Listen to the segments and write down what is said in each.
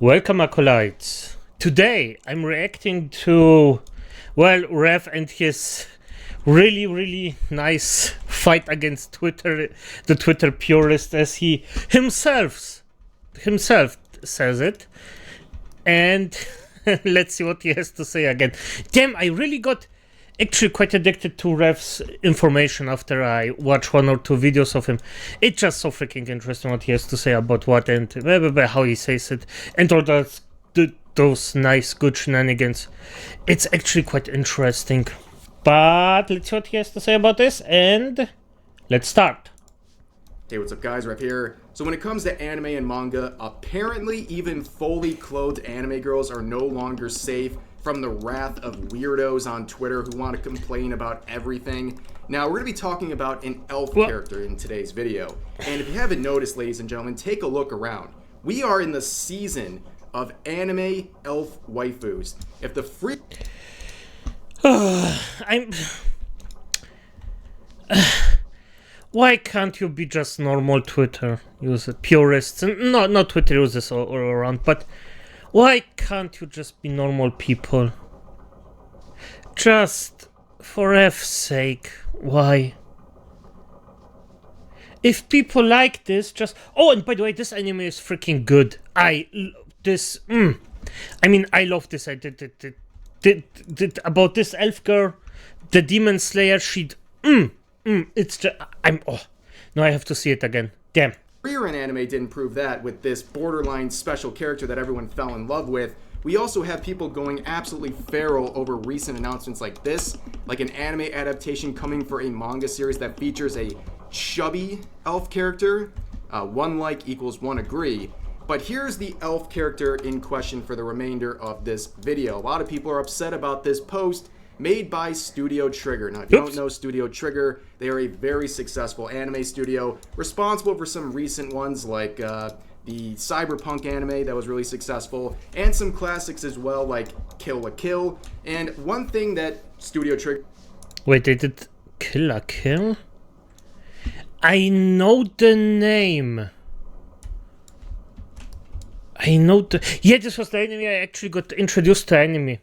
Welcome, acolytes. Today I'm reacting to, well, Rev and his really nice fight against Twitter, the Twitter purist, as he himself says it. And let's see what he has to say again. Damn, I really got actually quite addicted to Rev's information after I watched one or two videos of him. It's just so freaking interesting what he has to say about what and how he says it, and all those nice good shenanigans. It's actually quite interesting. But let's see what he has to say about this, and let's start. Hey, what's up guys, Rev here. So when it comes to anime and manga, apparently even fully clothed anime girls are no longer safe from the wrath of weirdos on Twitter who want to complain about everything. Now, we're going to be talking about an elf character in today's video. And if you haven't noticed, ladies and gentlemen, take a look around. We are in the season of anime elf waifus. If the free... Why can't you be just normal Twitter users, purists, and not Twitter users all around, but why can't you just be normal people? Just for F's sake, why? If people like this, just... Oh, and by the way, this anime is freaking good. I love this I did about this elf girl, the demon slayer, it's just... no, I have to see it again. Damn. Career in anime didn't prove that with this borderline special character that everyone fell in love with. We also have people going absolutely feral over recent announcements like this, like an anime adaptation coming for a manga series that features a chubby elf character. One like equals one agree. But here's the elf character in question for the remainder of this video. A lot of people are upset about this post made by Studio Trigger. Now, if you don't know Studio Trigger, they are a very successful anime studio responsible for some recent ones like the cyberpunk anime that was really successful, and some classics as well like Kill la Kill. And one thing that Studio Trigger... Wait, they did Kill la Kill? I know the name. I know the... Yeah, this was the anime I actually got introduced to anime.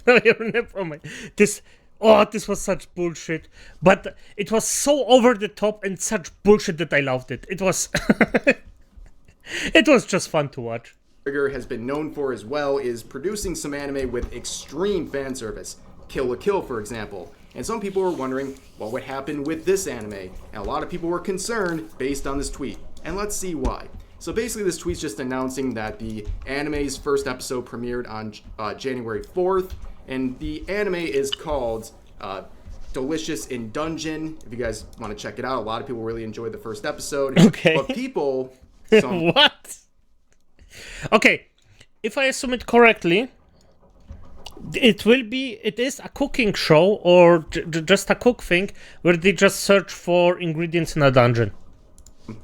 No, never mind. This was such bullshit. But it was so over the top and such bullshit that I loved it. It was it was just fun to watch. Trigger has been known for as well is producing some anime with extreme fan service. Kill la Kill, for example. And some people were wondering what would happen with this anime. And a lot of people were concerned based on this tweet. And let's see why. So basically this tweet's just announcing that the anime's first episode premiered on January 4th, and the anime is called Delicious in Dungeon. If you guys want to check it out, a lot of people really enjoyed the first episode. Okay. But people... What? Okay, if I assume it correctly, it is a cooking show or just a cook thing where they just search for ingredients in a dungeon.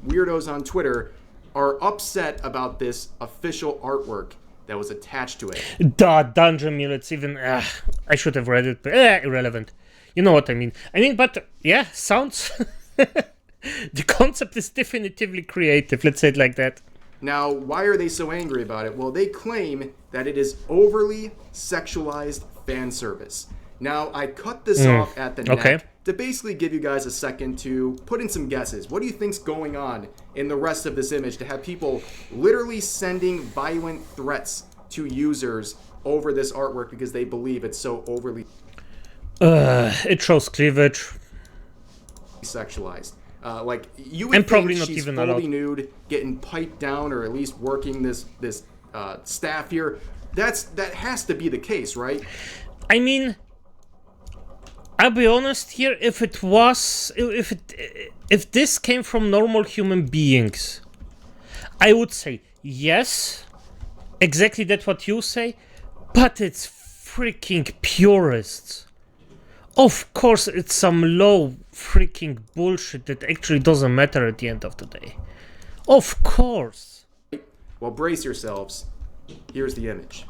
Weirdos on Twitter are upset about this official artwork that was attached to it. The dungeon meal, it's even... I should have read it, but irrelevant. You know what I mean. But yeah, sounds... The concept is definitively creative, let's say it like that. Now, why are they so angry about it? Well, they claim that it is overly sexualized fan service. Now, I cut this off at the neck to basically give you guys a second to put in some guesses. What do you think's going on in the rest of this image to have people literally sending violent threats to users over this artwork because they believe it's so overly... It shows cleavage. Sexualized. Like, you would probably think not she's even fully allowed. nude, getting piped down, or at least working this staff here. That has to be the case, right? I mean... I'll be honest here, if this came from normal human beings, I would say yes, exactly that's what you say, but it's freaking purists. Of course it's some low freaking bullshit that actually doesn't matter at the end of the day. Of course. Well, brace yourselves. Here's the image.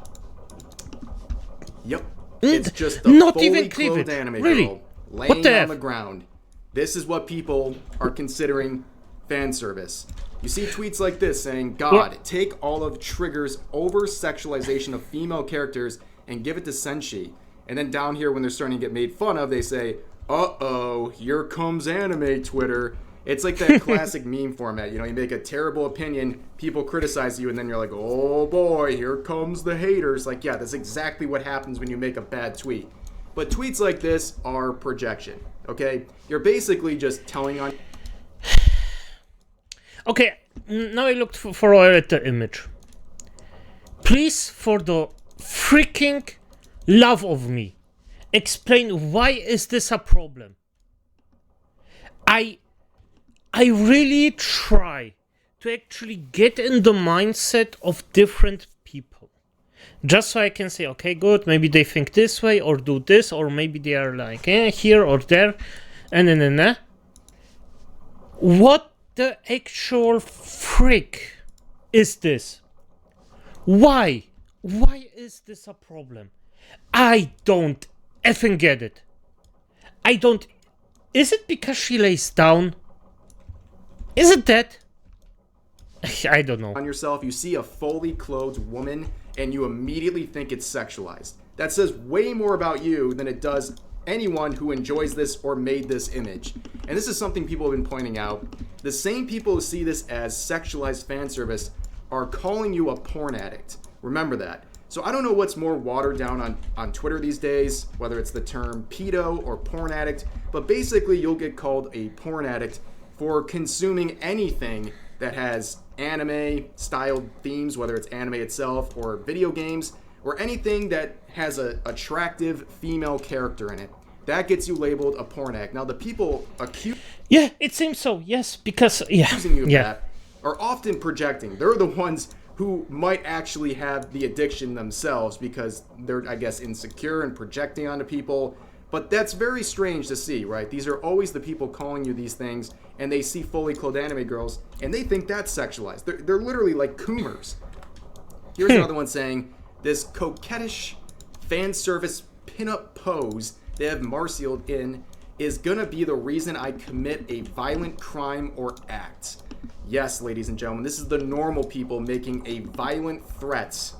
Yep. It's just a not fully even clothed cleavage. anime Really? girl laying on the ground. This is what people are considering fan service. You see tweets like this saying, God, take all of Trigger's over-sexualization of female characters and give it to Senshi. And then down here, when they're starting to get made fun of, they say, uh-oh, here comes anime Twitter. It's like that classic meme format. You make a terrible opinion, people criticize you, and then you're like, oh boy, here comes the haters. Like, yeah, that's exactly what happens when you make a bad tweet. But tweets like this are projection, okay? You're basically just telling on... Okay, now I looked for a while at the image. Please, for the freaking love of me, explain why is this a problem? I really try to actually get in the mindset of different people. Just so I can say, okay, good, maybe they think this way or do this, or maybe they are like here or there, and what the actual frick is this? Why? Why is this a problem? I don't effing get it. I don't... Is it because she lays down? Is it that? I don't know. On yourself, you see a fully clothed woman and you immediately think it's sexualized. That says way more about you than it does anyone who enjoys this or made this image. And this is something people have been pointing out. The same people who see this as sexualized fan service are calling you a porn addict. Remember that. So I don't know what's more watered down on Twitter these days, whether it's the term pedo or porn addict, but basically you'll get called a porn addict for consuming anything that has anime-styled themes, whether it's anime itself or video games, or anything that has an attractive female character in it. That gets you labeled a porn addict. Now, the people Yeah, it seems so, yes, because... accusing you of that are often projecting. They're the ones who might actually have the addiction themselves because they're, I guess, insecure and projecting onto people. But that's very strange to see, right? These are always the people calling you these things, and they see fully clothed anime girls, and they think that's sexualized. They're literally like coomers. Here's another one saying, this coquettish fan service pinup pose they have Marcialed in is gonna be the reason I commit a violent crime or act. Yes, ladies and gentlemen, this is the normal people making a violent threats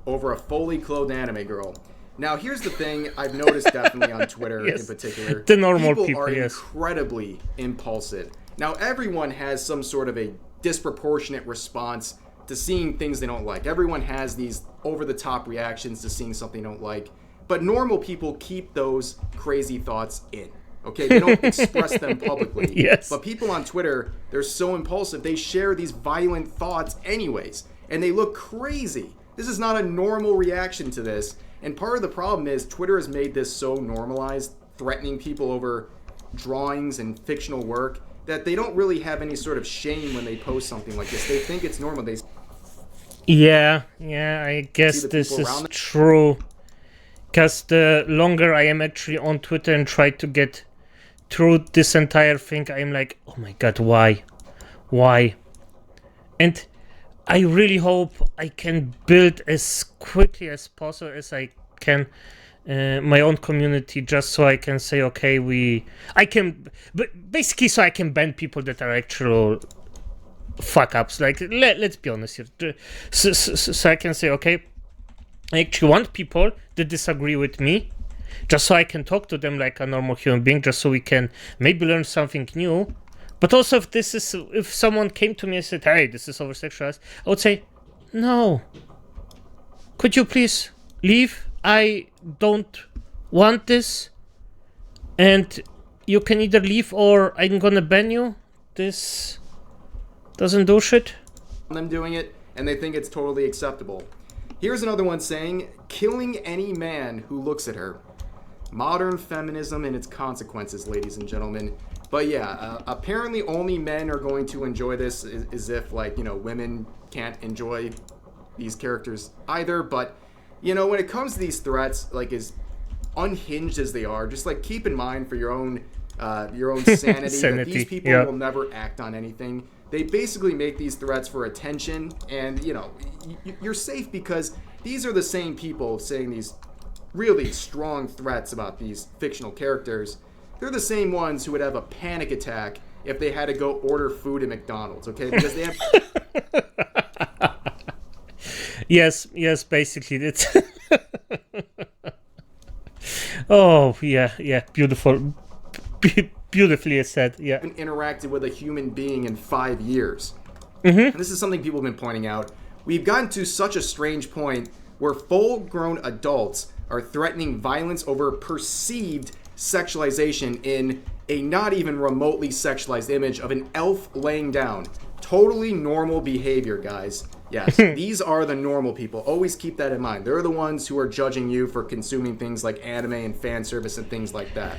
over a fully clothed anime girl. Now, here's the thing I've noticed definitely on Twitter in particular. The normal people are incredibly impulsive. Now, everyone has some sort of a disproportionate response to seeing things they don't like. Everyone has these over-the-top reactions to seeing something they don't like. But normal people keep those crazy thoughts in. Okay, they don't express them publicly. Yes. But people on Twitter, they're so impulsive, they share these violent thoughts anyways. And they look crazy. This is not a normal reaction to this. And part of the problem is Twitter has made this so normalized, threatening people over drawings and fictional work, that they don't really have any sort of shame when they post something like this. They think it's normal. Yeah, I guess this is true. Because the longer I am actually on Twitter and try to get through this entire thing, I'm like, oh my god, why? And I really hope I can build as quickly as possible as I can my own community, just so I can say, okay, basically so I can ban people that are actual fuck ups. Like, let's be honest here. So I can say, okay, I actually want people that disagree with me, just so I can talk to them like a normal human being, just so we can maybe learn something new. But also, if someone came to me and said, hey, this is over-sexualized, I would say, no. Could you please leave? I don't want this. And you can either leave or I'm gonna ban you. This doesn't do shit. Them doing it, and they think it's totally acceptable. Here's another one saying, killing any man who looks at her. Modern feminism and its consequences, ladies and gentlemen. But yeah, apparently only men are going to enjoy this, as if, like, women can't enjoy these characters either. But, when it comes to these threats, like, as unhinged as they are, just, like, keep in mind for your own sanity, that these people will never act on anything. They basically make these threats for attention, and, you're safe because these are the same people saying these really strong threats about these fictional characters. They're the same ones who would have a panic attack if they had to go order food at McDonald's, okay? Because they have... Yes, basically it's... Oh, yeah, beautiful. Beautifully said, yeah. Interacted with a human being in 5 years. And this is something people have been pointing out. We've gotten to such a strange point where full-grown adults are threatening violence over perceived sexualization in a not even remotely sexualized image of an elf laying down. Totally normal behavior, guys. Yes, these are the normal people. Always keep that in mind. They're the ones who are judging you for consuming things like anime and fan service and things like that.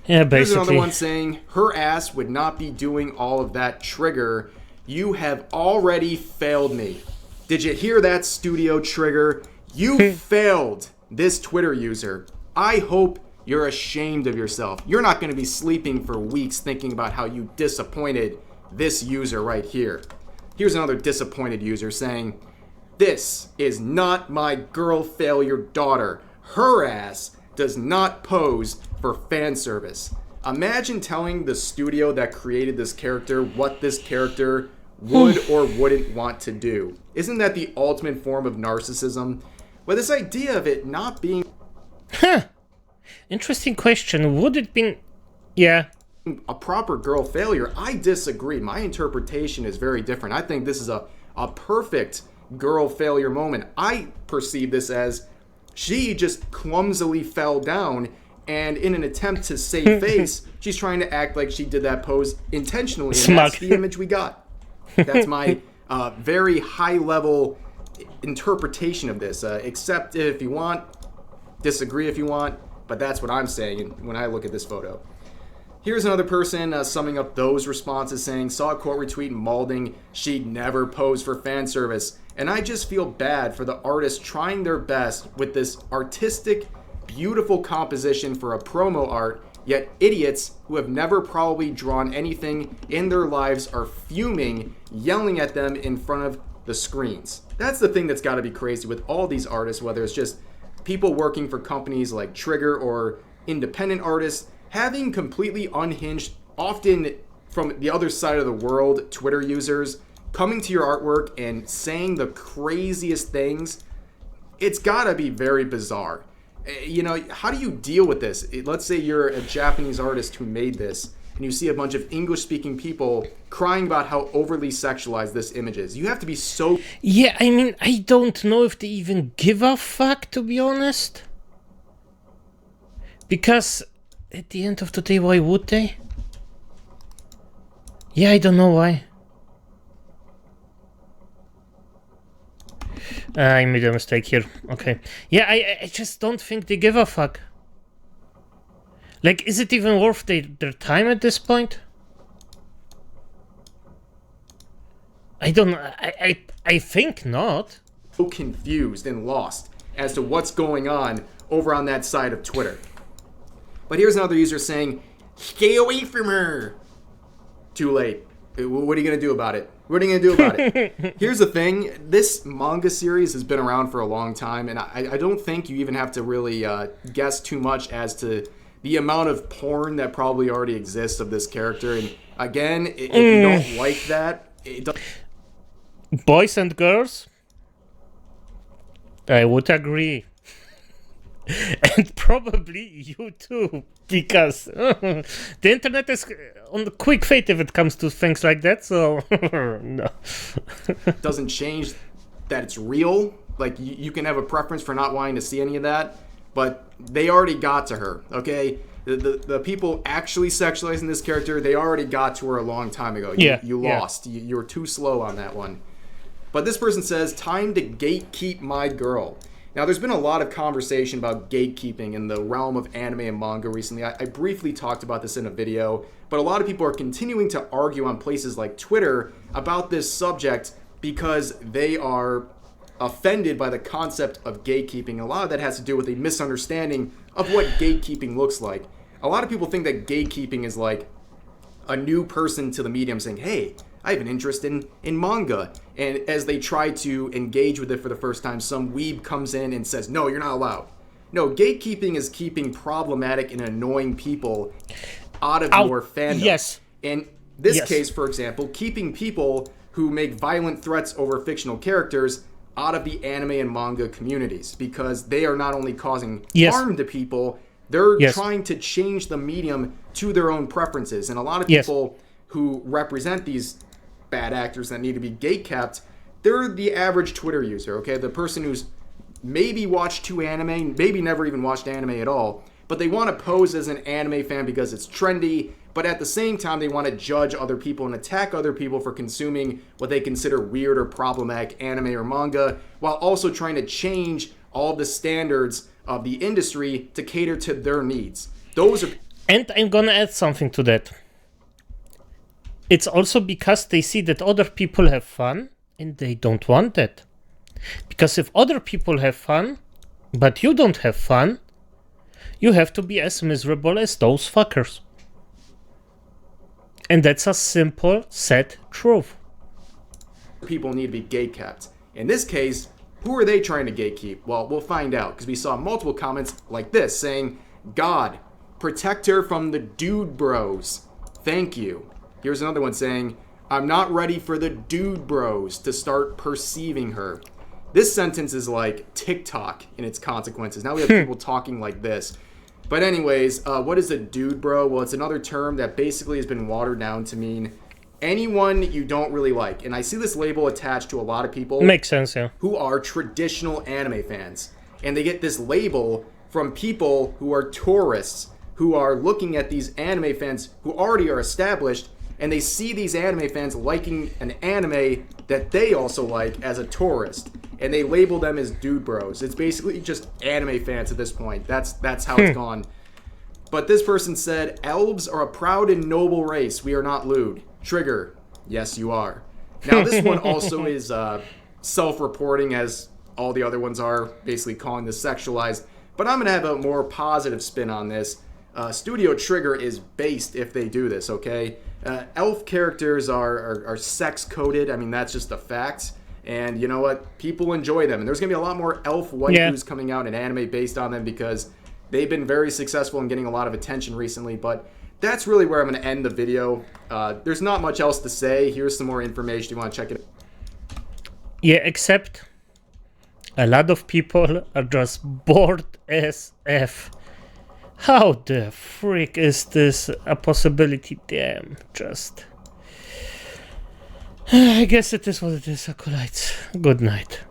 Yeah, basically. Here's another one saying, her ass would not be doing all of that, Trigger. You have already failed me. Did you hear that, Studio Trigger? You failed this Twitter user. I hope you're ashamed of yourself. You're not going to be sleeping for weeks thinking about how you disappointed this user right here. Here's another disappointed user saying, this is not my girl failure daughter. Her ass does not pose for fan service. Imagine telling the studio that created this character what this character would or wouldn't want to do. Isn't that the ultimate form of narcissism? But this idea of it not being... Interesting question. Would it be... Yeah. A proper girl failure? I disagree. My interpretation is very different. I think this is a perfect girl failure moment. I perceive this as she just clumsily fell down, and in an attempt to save face, she's trying to act like she did that pose intentionally, and that's the image we got. That's my very high-level interpretation of this. Accept it if you want, disagree if you want, but that's what I'm saying when I look at this photo. Here's another person summing up those responses saying, saw a quote retweet malding, she'd never pose for fan service. And I just feel bad for the artists trying their best with this artistic, beautiful composition for a promo art, yet idiots who have never probably drawn anything in their lives are fuming, yelling at them in front of the screens. That's the thing that's got to be crazy with all these artists, whether it's just people working for companies like Trigger or independent artists, having completely unhinged, often from the other side of the world, Twitter users coming to your artwork and saying the craziest things. It's gotta be very bizarre. You know, how do you deal with this? Let's say you're a Japanese artist who made this, and you see a bunch of English-speaking people crying about how overly sexualized this image is. You have to be so... Yeah, I mean, I don't know if they even give a fuck, to be honest. Because... at the end of the day, why would they? Yeah, I don't know why. I made a mistake here. Okay. Yeah, I just don't think they give a fuck. Like, is it even worth their time at this point? I don't know. I think not. So confused and lost as to what's going on over on that side of Twitter. But here's another user saying, stay away from her. Too late. What are you going to do about it? What are you going to do about it? Here's the thing. This manga series has been around for a long time, and I don't think you even have to really guess too much as to the amount of porn that probably already exists of this character. And again, if you don't like that... Boys and girls? I would agree. And probably you too, because the internet is on the quick fate if it comes to things like that, so no. Doesn't change that it's real. Like, you can have a preference for not wanting to see any of that, but they already got to her, okay? The people actually sexualizing this character, they already got to her a long time ago. You lost. You were too slow on that one. But this person says, time to gatekeep my girl. Now, there's been a lot of conversation about gatekeeping in the realm of anime and manga recently. I briefly talked about this in a video, but a lot of people are continuing to argue on places like Twitter about this subject because they are offended by the concept of gatekeeping. A lot of that has to do with a misunderstanding of what gatekeeping looks like. A lot of people think that gatekeeping is like a new person to the medium saying, hey, I have an interest in manga. And as they try to engage with it for the first time, some weeb comes in and says, no, you're not allowed. No, gatekeeping is keeping problematic and annoying people out of your fandom. Yes. And This Yes. case, for example, keeping people who make violent threats over fictional characters out of the anime and manga communities, because they are not only causing Yes. harm to people, they're Yes. trying to change the medium to their own preferences. And a lot of Yes. people who represent these bad actors that need to be gatekept, they're the average Twitter user, okay? The person who's maybe watched 2 anime, maybe never even watched anime at all, but they want to pose as an anime fan because it's trendy, but at the same time they want to judge other people and attack other people for consuming what they consider weird or problematic anime or manga, while also trying to change all the standards of the industry to cater to their needs. Those are... And I'm gonna add something to that. It's also because they see that other people have fun and they don't want that. Because if other people have fun, but you don't have fun, you have to be as miserable as those fuckers. And that's a simple, sad truth. people need to be gatekept. In this case, who are they trying to gatekeep? Well, we'll find out, because we saw multiple comments like this saying, God, protect her from the dude bros. Thank you. Here's another one saying, I'm not ready for the dude bros to start perceiving her. This sentence is like TikTok in its consequences. Now we have people talking like this. But anyways, what is a dude bro? Well, it's another term that basically has been watered down to mean anyone you don't really like. And I see this label attached to a lot of people. Makes sense, yeah. Who are traditional anime fans. And they get this label from people who are tourists, who are looking at these anime fans who already are established, and they see these anime fans liking an anime that they also like as a tourist, and they label them as dude bros. It's basically just anime fans at this point. That's how it's gone. But this person said, elves are a proud and noble race. We are not lewd. Trigger, yes you are. Now this one also is self-reporting, as all the other ones are, basically calling this sexualized. But I'm going to have a more positive spin on this. Studio Trigger is based if they do this, okay? Elf characters are sex-coded. I mean, that's just a fact. And you know what? People enjoy them. And there's going to be a lot more elf waifus coming out in anime based on them, because they've been very successful in getting a lot of attention recently. But that's really where I'm going to end the video. There's not much else to say. Here's some more information. You want to check it out? Yeah, except a lot of people are just bored as F. How the freak is this a possibility? Damn, just... I guess it is what it is, acolytes. Good night.